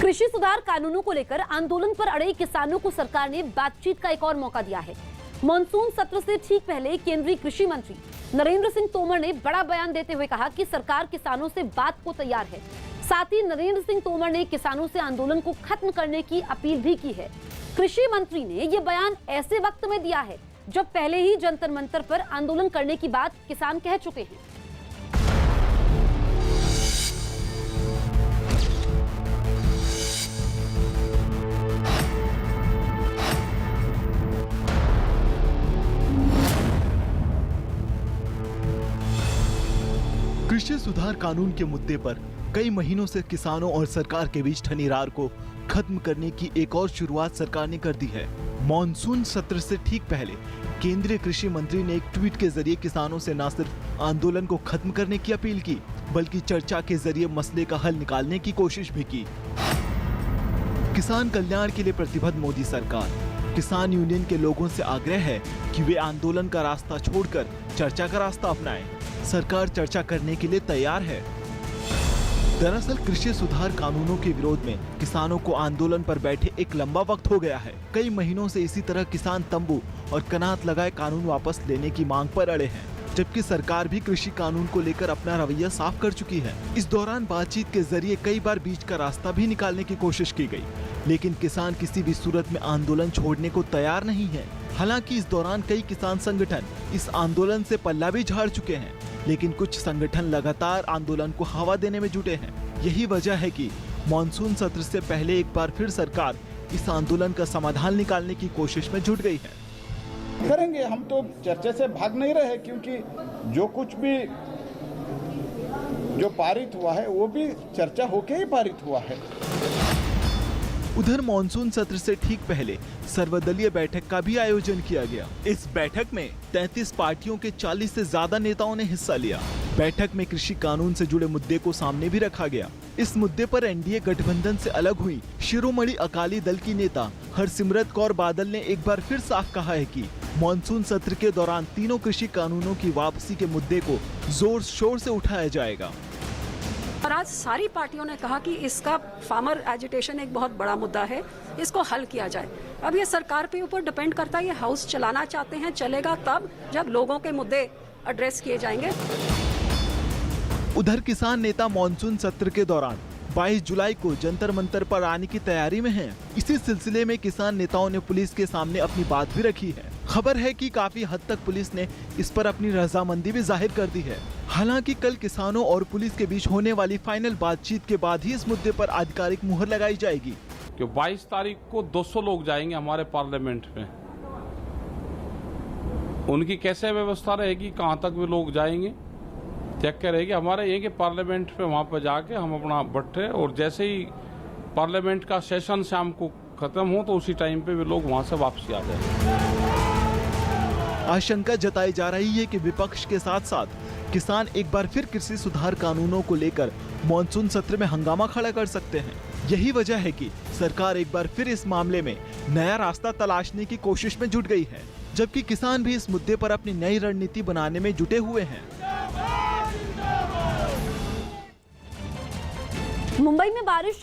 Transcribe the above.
कृषि सुधार कानूनों को लेकर आंदोलन पर अड़े किसानों को सरकार ने बातचीत का एक और मौका दिया है। मॉनसून सत्र से ठीक पहले केंद्रीय कृषि मंत्री नरेंद्र सिंह तोमर ने बड़ा बयान देते हुए कहा कि सरकार किसानों से बात को तैयार है। साथ ही नरेंद्र सिंह तोमर ने किसानों से आंदोलन को खत्म करने की अपील भी की है। कृषि मंत्री ने यह बयान ऐसे वक्त में दिया है जब पहले ही जंतर मंतर पर आंदोलन करने की बात किसान कह चुके हैं। कृषि सुधार कानून के मुद्दे पर कई महीनों से किसानों और सरकार के बीच ठनीरार को खत्म करने की एक और शुरुआत सरकार ने कर दी है। मॉनसून सत्र से ठीक पहले केंद्रीय कृषि मंत्री ने एक ट्वीट के जरिए किसानों से न सिर्फ आंदोलन को खत्म करने की अपील की, बल्कि चर्चा के जरिए मसले का हल निकालने की कोशिश भी की। किसान कल्याण के लिए प्रतिबद्ध मोदी सरकार किसान यूनियन के लोगों से आग्रह है कि वे आंदोलन का रास्ता छोड़कर चर्चा का रास्ता अपनाएं। सरकार चर्चा करने के लिए तैयार है। दरअसल कृषि सुधार कानूनों के विरोध में किसानों को आंदोलन पर बैठे एक लंबा वक्त हो गया है। कई महीनों से इसी तरह किसान तंबू और कनात लगाए कानून वापस लेने की मांग पर अड़े हैं, जबकि सरकार भी कृषि कानून को लेकर अपना रवैया साफ कर चुकी है। इस दौरान बातचीत के जरिए कई बार बीच का रास्ता भी निकालने की कोशिश की गई, लेकिन किसान किसी भी सूरत में आंदोलन छोड़ने को तैयार नहीं है। हालांकि इस दौरान कई किसान संगठन इस आंदोलन से पल्ला भी झाड़ चुके हैं, लेकिन कुछ संगठन लगातार आंदोलन को हवा देने में जुटे हैं। यही वजह है कि मॉनसून सत्र से पहले एक बार फिर सरकार इस आंदोलन का समाधान निकालने की कोशिश में जुट गई है। करेंगे, हम तो चर्चा से भाग नहीं रहे, क्योंकि जो कुछ भी जो पारित हुआ है वो भी चर्चा होके ही पारित हुआ है। उधर मॉनसून सत्र से ठीक पहले सर्वदलीय बैठक का भी आयोजन किया गया। इस बैठक में 33 पार्टियों के 40 से ज्यादा नेताओं ने हिस्सा लिया। बैठक में कृषि कानून से जुड़े मुद्दे को सामने भी रखा गया। इस मुद्दे पर एनडीए गठबंधन से अलग हुई शिरोमणि अकाली दल की नेता हरसिमरत कौर बादल ने एक बार फिर साफ कहा है कि मॉनसून सत्र के दौरान तीनों कृषि कानूनों की वापसी के मुद्दे को जोर शोर से उठाया जाएगा। और आज सारी पार्टियों ने कहा कि इसका फार्मर एजिटेशन एक बहुत बड़ा मुद्दा है, इसको हल किया जाए। अब ये सरकार पे ऊपर डिपेंड करता है, ये हाउस चलाना चाहते हैं, चलेगा तब जब लोगों के मुद्दे एड्रेस किए जाएंगे। उधर किसान नेता मॉनसून सत्र के दौरान 22 जुलाई को जंतर मंतर पर आने की तैयारी में हैं। इसी सिलसिले में किसान नेताओं ने पुलिस के सामने अपनी बात भी रखी है। खबर है कि काफी हद तक पुलिस ने इस पर अपनी रजामंदी भी जाहिर कर दी है। हालांकि कल किसानों और पुलिस के बीच होने वाली फाइनल बातचीत के बाद ही इस मुद्दे पर आधिकारिक मुहर लगाई जाएगी। कि 22 तारीख को 200 लोग जाएंगे हमारे पार्लियामेंट में, उनकी कैसे व्यवस्था रहेगी, कहां तक वे लोग जाएंगे, चेक रहेगी। हमारे ये कि पार्लियामेंट पे वहां पर जाके हम अपना बैठे और जैसे ही पार्लियामेंट का सेशन शाम को खत्म हो तो उसी टाइम पे वे लोग वहां से वापसी आ जाएंगे। आशंका जताई जा रही है कि विपक्ष के साथ साथ किसान एक बार फिर कृषि सुधार कानूनों को लेकर मॉनसून सत्र में हंगामा खड़ा कर सकते हैं। यही वजह है कि सरकार एक बार फिर इस मामले में नया रास्ता तलाशने की कोशिश में जुट गई है, जबकि किसान भी इस मुद्दे पर अपनी नई रणनीति बनाने में जुटे हुए हैं। मुंबई में बारिश